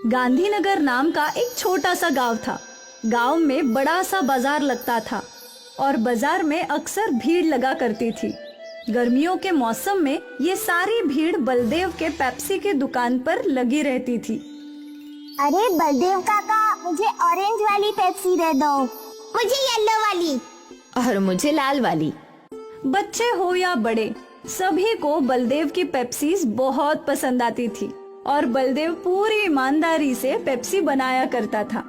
गांधीनगर नाम का एक छोटा सा गांव था। गांव में बड़ा सा बाजार लगता था और बाजार में अक्सर भीड़ लगा करती थी। गर्मियों के मौसम में ये सारी भीड़ बलदेव के पेप्सी के दुकान पर लगी रहती थी। अरे बलदेव काका, मुझे ऑरेंज वाली पेप्सी दे दो। मुझे येलो वाली। और मुझे लाल वाली। बच्चे हो या बड़े, सभी को बलदेव की पेप्सीज बहुत पसंद आती थी और बलदेव पूरी ईमानदारी से पेप्सी बनाया करता था।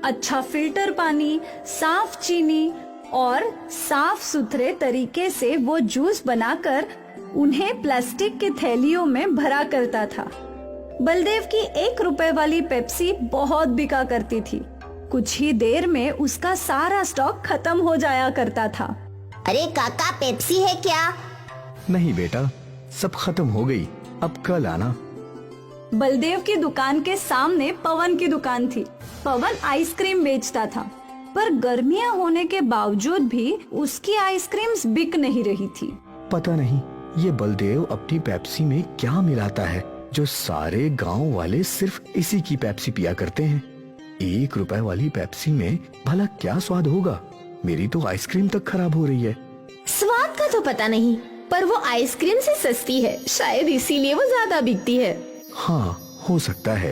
अच्छा फिल्टर पानी, साफ चीनी और साफ सुथरे तरीके से वो जूस बनाकर उन्हें प्लास्टिक के थैलियों में भरा करता था। बलदेव की 1 रुपए वाली पेप्सी बहुत बिका करती थी। कुछ ही देर में उसका सारा स्टॉक खत्म हो जाया करता था। अरे काका, पेप्सी है क्या? नहीं बेटा, सब खत्म हो गई, अब कल आना। बलदेव की दुकान के सामने पवन की दुकान थी। पवन आइसक्रीम बेचता था, पर गर्मियां होने के बावजूद भी उसकी आइसक्रीम्स बिक नहीं रही थी। पता नहीं ये बलदेव अपनी पेप्सी में क्या मिलाता है जो सारे गांव वाले सिर्फ इसी की पेप्सी पिया करते हैं। 1 रुपए वाली पेप्सी में भला क्या स्वाद होगा? मेरी तो आइसक्रीम तक खराब हो रही है। स्वाद का तो पता नहीं, पर वो आइसक्रीम से सस्ती है, शायद इसीलिए वो ज्यादा बिकती है। हाँ, हो सकता है।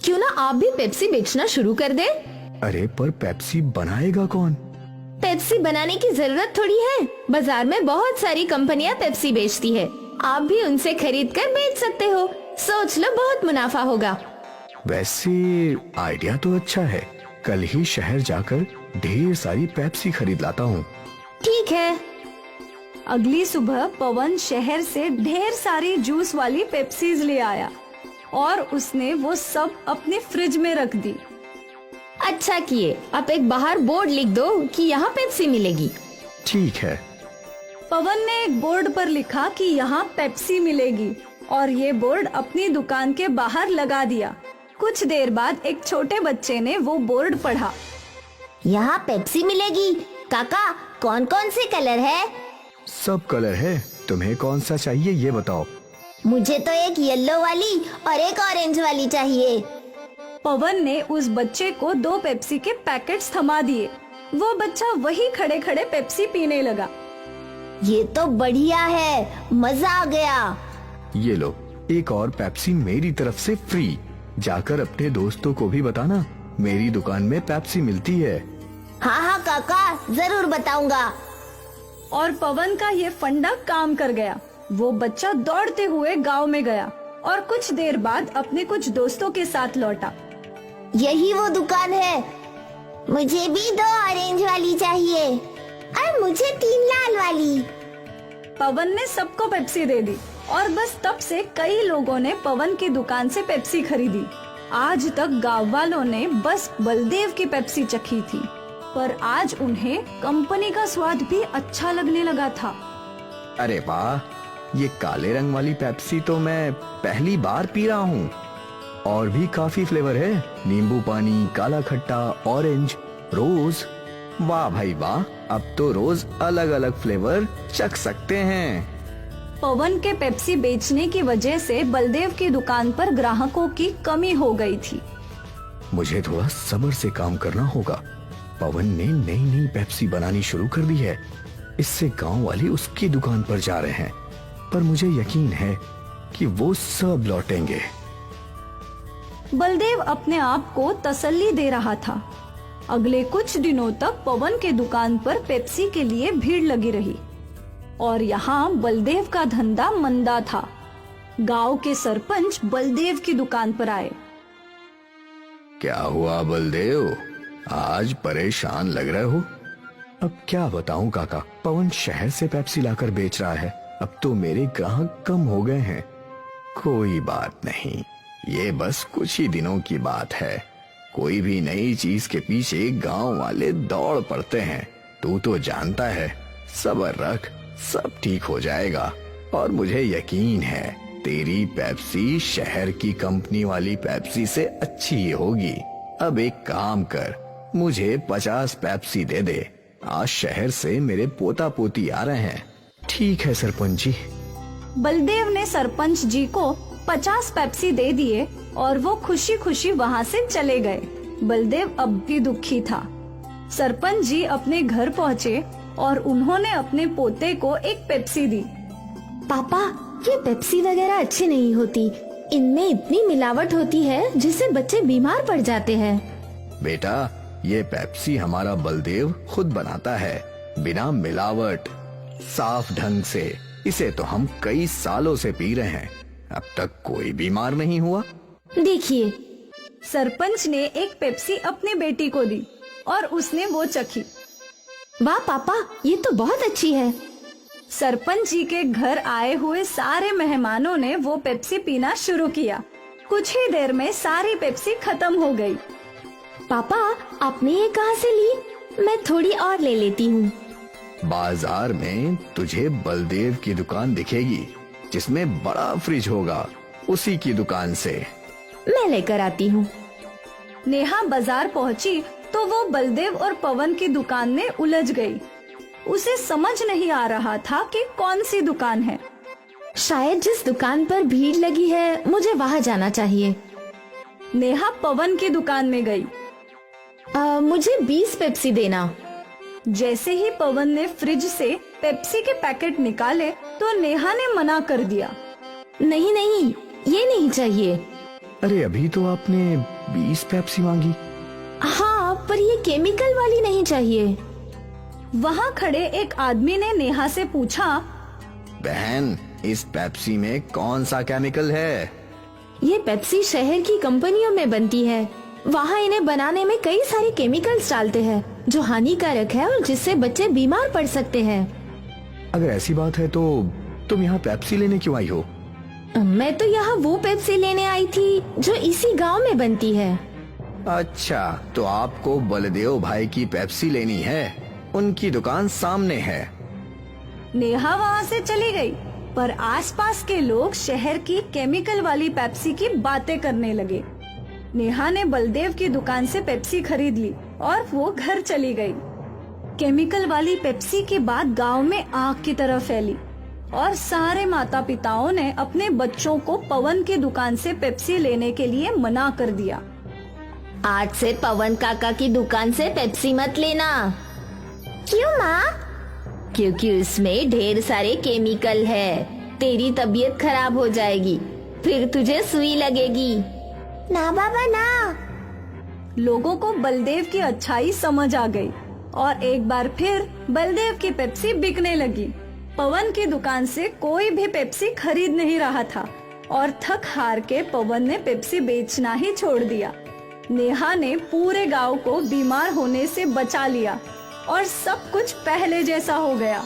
क्यों ना आप भी पेप्सी बेचना शुरू कर दें? अरे पर पेप्सी बनाएगा कौन? पेप्सी बनाने की जरूरत थोड़ी है। बाजार में बहुत सारी कंपनियां पेप्सी बेचती है, आप भी उनसे खरीद कर बेच सकते हो। सोच लो, बहुत मुनाफा होगा। वैसे आइडिया तो अच्छा है, कल ही शहर जाकर ढेर सारी पेप्सी खरीद लाता हूँ। ठीक है। अगली सुबह पवन शहर से ढेर सारी जूस वाली पेप्सीज ले आया और उसने वो सब अपने फ्रिज में रख दी। अच्छा किए, आप एक बाहर बोर्ड लिख दो कि यहाँ पेप्सी मिलेगी। ठीक है। पवन ने एक बोर्ड पर लिखा कि यहाँ पेप्सी मिलेगी और ये बोर्ड अपनी दुकान के बाहर लगा दिया। कुछ देर बाद एक छोटे बच्चे ने वो बोर्ड पढ़ा। यहाँ पेप्सी मिलेगी। काका, कौन कौन से कलर है? सब कलर है, तुम्हें कौन सा चाहिए ये बताओ। मुझे तो एक येलो वाली और एक ऑरेंज वाली चाहिए। पवन ने उस बच्चे को 2 पेप्सी के पैकेट्स थमा दिए। वो बच्चा वही खड़े खड़े पेप्सी पीने लगा। ये तो बढ़िया है, मजा आ गया। ये लो, एक और पेप्सी मेरी तरफ से फ्री। जाकर अपने दोस्तों को भी बताना, मेरी दुकान में पेप्सी मिलती है। हाँ हाँ काका, जरूर बताऊंगा। और पवन का ये फंडा काम कर गया। वो बच्चा दौड़ते हुए गांव में गया और कुछ देर बाद अपने कुछ दोस्तों के साथ लौटा। यही वो दुकान है। मुझे भी 2 ऑरेंज वाली चाहिए और मुझे 3 लाल वाली। पवन ने सबको पेप्सी दे दी और बस तब से कई लोगों ने पवन की दुकान से पेप्सी खरीदी। आज तक गांव वालों ने बस बलदेव की पेप्सी चखी थी, पर आज उन्हें कंपनी का स्वाद भी अच्छा लगने लगा था। अरे वाह, ये काले रंग वाली पेप्सी तो मैं पहली बार पी रहा हूँ। और भी काफी फ्लेवर है, नींबू पानी, काला खट्टा, ऑरेंज, रोज। वाह भाई वाह, अब तो रोज अलग अलग फ्लेवर चख सकते हैं। पवन के पेप्सी बेचने की वजह से बलदेव की दुकान पर ग्राहकों की कमी हो गई थी। मुझे थोड़ा सब्र से काम करना होगा। पवन ने नई नई पेप्सी बनानी शुरू कर दी है, इससे गांव वाले उसकी दुकान पर जा रहे हैं, पर मुझे यकीन है कि वो सब लौटेंगे। बलदेव अपने आप को तसल्ली दे रहा था। अगले कुछ दिनों तक पवन के दुकान पर पेप्सी के लिए भीड़ लगी रही और यहाँ बलदेव का धंधा मंदा था। गांव के सरपंच बलदेव की दुकान पर आए। क्या हुआ बलदेव, आज परेशान लग रहे हो? अब क्या बताऊं काका, पवन शहर से पेप्सी लाकर बेच रहा है। अब तो मेरे ग्राहक कम हो गए हैं। कोई बात नहीं, ये बस कुछ ही दिनों की बात है। कोई भी नई चीज के पीछे गांव वाले दौड़ पड़ते हैं। तू तो जानता है, सब्र रख, सब ठीक हो जाएगा। और मुझे यकीन है तेरी पेप्सी शहर की कंपनी वाली पेप्सी से अच्छी ही होगी। अब एक काम कर, मुझे 50 पेप्सी दे दे। आज शहर से मेरे पोता पोती आ रहे हैं। ठीक है सरपंच जी। बलदेव ने सरपंच जी को 50 पेप्सी दे दिए और वो खुशी खुशी वहाँ से चले गए। बलदेव अब भी दुखी था। सरपंच जी अपने घर पहुँचे और उन्होंने अपने पोते को एक पेप्सी दी। पापा, ये पेप्सी वगैरह अच्छी नहीं होती। इनमें इतनी मिलावट होती है जिससे बच्चे बीमार पड़ जाते हैं। बेटा, ये पेप्सी हमारा बलदेव खुद बनाता है, बिना मिलावट, साफ ढंग से। इसे तो हम कई सालों से पी रहे हैं, अब तक कोई बीमार नहीं हुआ। देखिए, सरपंच ने एक पेप्सी अपनी बेटी को दी और उसने वो चखी। वाह पापा, ये तो बहुत अच्छी है। सरपंच जी के घर आए हुए सारे मेहमानों ने वो पेप्सी पीना शुरू किया। कुछ ही देर में सारी पेप्सी खत्म हो गई। पापा, आपने ये कहाँ से ली? मैं थोड़ी और ले लेती हूँ। बाजार में तुझे बलदेव की दुकान दिखेगी जिसमें बड़ा फ्रिज होगा, उसी की दुकान से। मैं लेकर आती हूँ। नेहा बाजार पहुंची तो वो बलदेव और पवन की दुकान में उलझ गई। उसे समझ नहीं आ रहा था कि कौन सी दुकान है। शायद जिस दुकान पर भीड़ लगी है मुझे वहाँ जाना चाहिए। नेहा पवन की दुकान में गई। मुझे 20 पेप्सी देना। जैसे ही पवन ने फ्रिज से पेप्सी के पैकेट निकाले तो नेहा ने मना कर दिया। नहीं नहीं, ये नहीं चाहिए। अरे अभी तो आपने 20 पेप्सी मांगी। हाँ, पर ये केमिकल वाली नहीं चाहिए। वहाँ खड़े एक आदमी ने नेहा से पूछा, बहन, इस पेप्सी में कौन सा केमिकल है? ये पेप्सी शहर की कंपनियों में बनती है। वहाँ इन्हें बनाने में कई सारे केमिकल्स डालते हैं जो हानिकारक है और जिससे बच्चे बीमार पड़ सकते हैं। अगर ऐसी बात है तो तुम यहाँ पेप्सी लेने क्यों आई हो? मैं तो यहाँ वो पेप्सी लेने आई थी जो इसी गांव में बनती है। अच्छा, तो आपको बलदेव भाई की पेप्सी लेनी है? उनकी दुकान सामने है। नेहा वहाँ से चली गई, पर आसपास के लोग शहर की केमिकल वाली पेप्सी की बातें करने लगे। नेहा ने बलदेव की दुकान से पेप्सी खरीद ली और वो घर चली गई। केमिकल वाली पेप्सी की बात गांव में आग की तरह फैली और सारे माता पिताओं ने अपने बच्चों को पवन की दुकान से पेप्सी लेने के लिए मना कर दिया। आज से पवन काका की दुकान से पेप्सी मत लेना। क्यों माँ? क्योंकि उसमें ढेर सारे केमिकल है। तेरी तबीयत खराब हो जाएगी, फिर तुझे सुई लगेगी। ना बाबा ना। लोगों को बलदेव की अच्छाई समझ आ गई और एक बार फिर बलदेव की पेप्सी बिकने लगी। पवन की दुकान से कोई भी पेप्सी खरीद नहीं रहा था और थक हार के पवन ने पेप्सी बेचना ही छोड़ दिया। नेहा ने पूरे गांव को बीमार होने से बचा लिया और सब कुछ पहले जैसा हो गया।